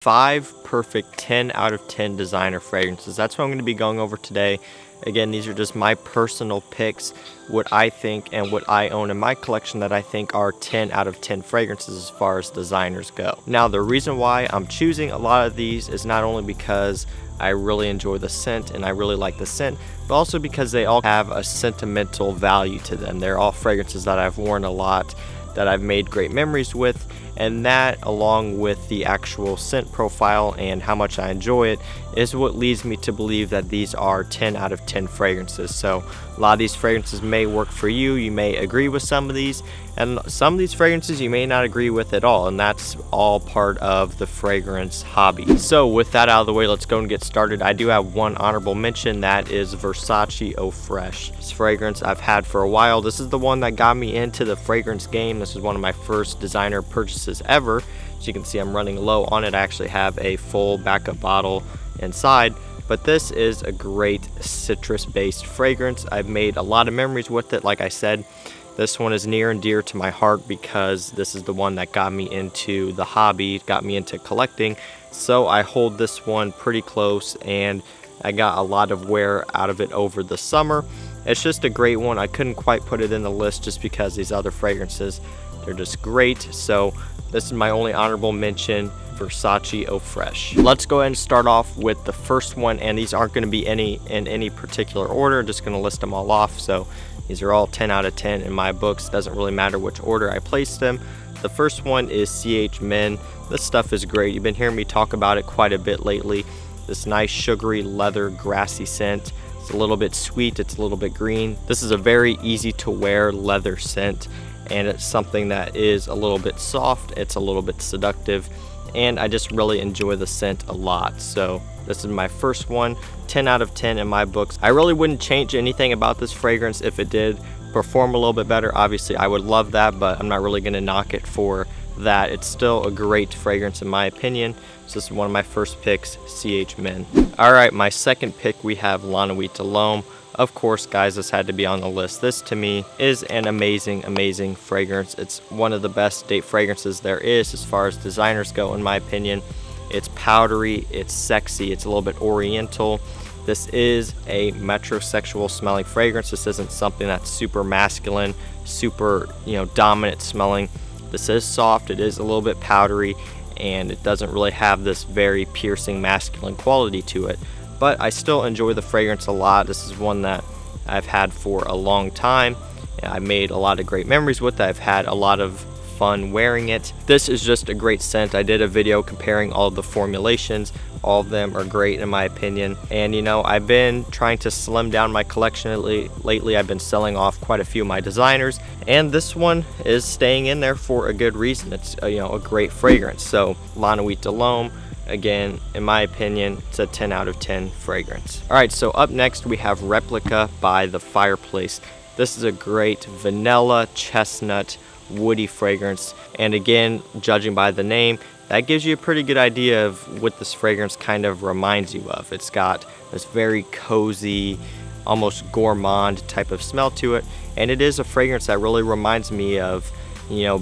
5 perfect 10 out of 10 designer fragrances. That's what I'm going to be going over today. Again, these are just my personal picks, what I think and what I own in my collection that I think are 10 out of 10 fragrances as far as designers go. Now, the reason why I'm choosing a lot of these is not only because I really enjoy the scent and I really like the scent, but also because they all have a sentimental value to them. They're all fragrances that I've worn a lot, that I've made great memories with, and that, along with the actual scent profile and how much I enjoy it, is what leads me to believe that these are 10 out of 10 fragrances. So a lot of these fragrances may work for you. You may agree with some of these, and some of these fragrances you may not agree with at all, and that's all part of the fragrance hobby. So with that out of the way, let's go and get started. I do have one honorable mention, that is Versace Eau Fraiche. This fragrance I've had for a while. This is the one that got me into the fragrance game. This is one of my first designer purchases ever. As you can see, I'm running low on it. I actually have a full backup bottle inside, but this is a great citrus based fragrance. I've made a lot of memories with it. Like I said, this one is near and dear to my heart because this is the one that got me into the hobby, got me into collecting. So I hold this one pretty close, and I got a lot of wear out of it over the summer. It's just a great one. I couldn't quite put it in the list just because these other fragrances, they're just great. So this is my only honorable mention, Versace Eau Fraiche. Let's go ahead and start off with the first one, and these aren't going to be in any particular order. I'm just going to list them all off. So these are all 10 out of 10 in my books. Doesn't really matter which order I place them. The first one is CH Men. This stuff is great. You've been hearing me talk about it quite a bit lately. This nice sugary leather grassy scent. It's a little bit sweet, it's a little bit green. This is a very easy to wear leather scent, and it's something that is a little bit soft, it's a little bit seductive, and I just really enjoy the scent a lot. So this is my first one, 10 out of 10 in my books. I really wouldn't change anything about this fragrance if it did perform a little bit better. Obviously I would love that, but I'm not really going to knock it for that. It's still a great fragrance in my opinion. So this is one of my first picks, CH Men. Alright, my second pick, we have La Nuit de l'Homme. Of course, guys, this had to be on the list. This, to me, is an amazing, amazing fragrance. It's one of the best date fragrances there is as far as designers go, in my opinion. It's powdery, it's sexy, it's a little bit oriental. This is a metrosexual smelling fragrance. This isn't something that's super masculine, super, dominant smelling. This is soft, it is a little bit powdery, and it doesn't really have this very piercing masculine quality to it. But I still enjoy the fragrance a lot. This is one that I've had for a long time. I made a lot of great memories with it. I've had a lot of fun wearing it. This is just a great scent. I did a video comparing all of the formulations. All of them are great in my opinion. And I've been trying to slim down my collection lately. I've been selling off quite a few of my designers, and this one is staying in there for a good reason. It's a great fragrance. So La Nuit de l'Homme, again, in my opinion, it's a 10 out of 10 fragrance. Alright, so up next we have Replica by the Fireplace. This is a great vanilla, chestnut, woody fragrance, and again, judging by the name, that gives you a pretty good idea of what this fragrance kind of reminds you of. It's got this very cozy, almost gourmand type of smell to it, and it is a fragrance that really reminds me of,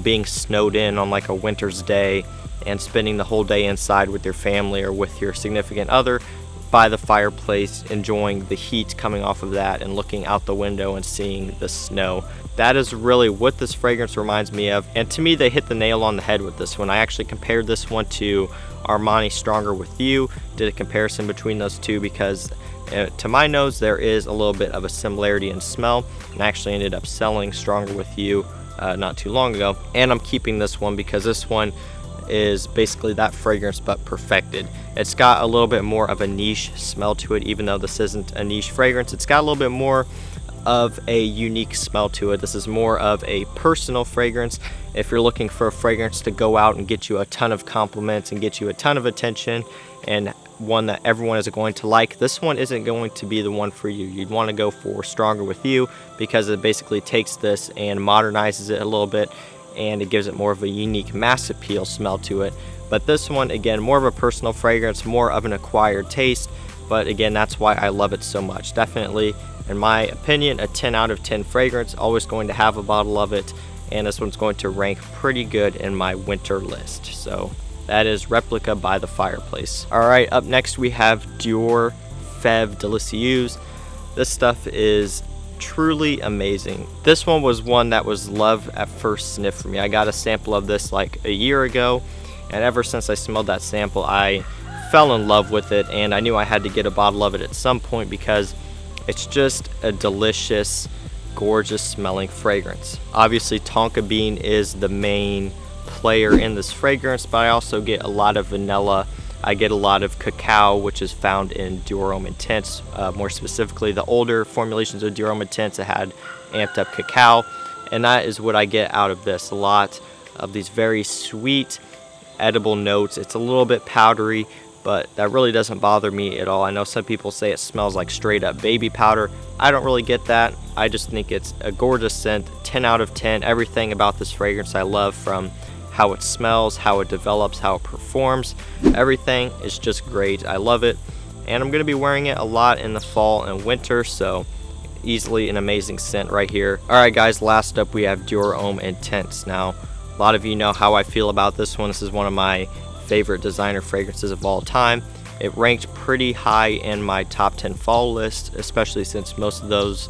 being snowed in on like a winter's day and spending the whole day inside with your family or with your significant other by the fireplace, enjoying the heat coming off of that and looking out the window and seeing the snow. That is really what this fragrance reminds me of, and to me they hit the nail on the head with this one. I actually compared this one to Armani Stronger With You, did a comparison between those two because to my nose there is a little bit of a similarity in smell, and I actually ended up selling Stronger With You not too long ago, and I'm keeping this one because this one is basically that fragrance but perfected. It's got a little bit more of a niche smell to it, even though this isn't a niche fragrance. It's got a little bit more of a unique smell to it. This is more of a personal fragrance. If you're looking for a fragrance to go out and get you a ton of compliments and get you a ton of attention, and one that everyone is going to like, this one isn't going to be the one for you. You'd want to go for Stronger With You because it basically takes this and modernizes it a little bit, and it gives it more of a unique mass appeal smell to it. But this one, again, more of a personal fragrance, more of an acquired taste, but again, that's why I love it so much. Definitely, in my opinion, a 10 out of 10 fragrance. Always going to have a bottle of it, and this one's going to rank pretty good in my winter list. So That is Replica by the Fireplace. Alright, up next we have Dior Fehb de Luciuse. This stuff is truly amazing. This one was one that was love at first sniff for me. I got a sample of this like a year ago, and ever since I smelled that sample, I fell in love with it, and I knew I had to get a bottle of it at some point because it's just a delicious, gorgeous smelling fragrance. Obviously tonka bean is the main player in this fragrance, but I also get a lot of vanilla. I get a lot of cacao, which is found in Dior Homme Intense. More specifically, the older formulations of Dior Homme Intense that had amped up cacao, and that is what I get out of this. A lot of these very sweet, edible notes. It's a little bit powdery, but that really doesn't bother me at all. I know some people say it smells like straight up baby powder. I don't really get that. I just think it's a gorgeous scent. 10 out of 10. Everything about this fragrance I love, from how it smells, how it develops, how it performs. Everything is just great. I love it, and I'm going to be wearing it a lot in the fall and winter, so easily an amazing scent right here. Alright guys, last up we have Dior Homme Intense. Now, a lot of you know how I feel about this one. This is one of my favorite designer fragrances of all time. It ranked pretty high in my top 10 fall list, especially since most of those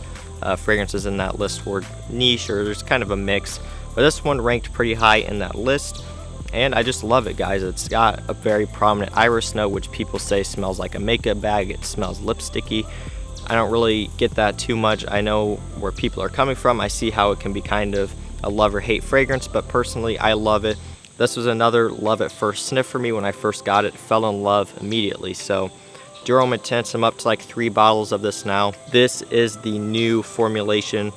fragrances in that list were niche, or there's kind of a mix. But this one ranked pretty high in that list, and I just love it, guys. It's got a very prominent iris note, which people say smells like a makeup bag. It smells lipsticky. I don't really get that too much. I know where people are coming from. I see how it can be kind of a love or hate fragrance, but personally I love it. This was another love at first sniff for me. When I first got it, fell in love immediately. So Dior Homme Intense, I'm up to like 3 bottles of this now. This is the new formulation.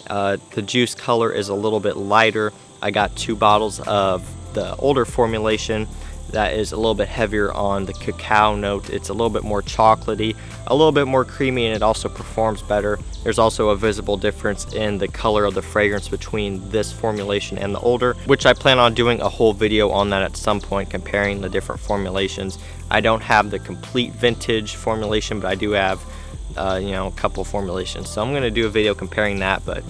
The juice color is a little bit lighter. I got 2 bottles of the older formulation that is a little bit heavier on the cacao note. It's a little bit more chocolatey, a little bit more creamy, and it also performs better. There's also a visible difference in the color of the fragrance between this formulation and the older, which I plan on doing a whole video on that at some point, comparing the different formulations. I don't have the complete vintage formulation, but I do have a couple formulations, so I'm going to do a video comparing that. But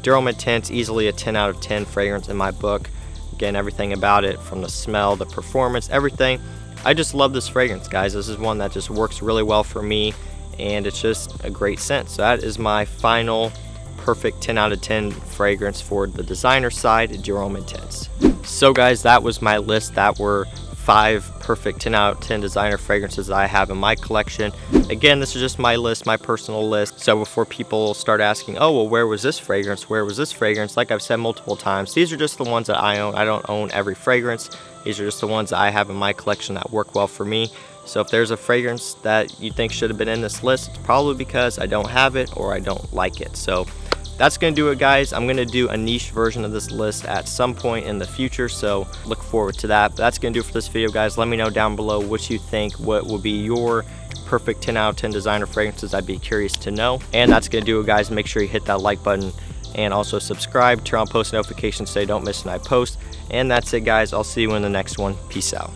Dior Homme Intense, easily a 10 out of 10 fragrance in my book. Again, everything about it, from the smell, the performance, everything. I just love this fragrance, guys. This is one that just works really well for me, and it's just a great scent. So that is my final perfect 10 out of 10 fragrance for the designer side, Dior Homme Intense. So guys, that was my list. That were 5 perfect 10 out of 10 designer fragrances that I have in my collection. Again, this is just my list, my personal list. So before people start asking, oh, well, where was this fragrance? Where was this fragrance? Like I've said multiple times, these are just the ones that I own. I don't own every fragrance. These are just the ones that I have in my collection that work well for me. So if there's a fragrance that you think should have been in this list, it's probably because I don't have it or I don't like it. So that's going to do it, guys. I'm going to do a niche version of this list at some point in the future, so look forward to that. But that's going to do it for this video, guys. Let me know down below what you think, what will be your perfect 10 out of 10 designer fragrances. I'd be curious to know. And that's going to do it, guys. Make sure you hit that like button and also subscribe, turn on post notifications so you don't miss when I post. And that's it, guys. I'll see you in the next one. Peace out.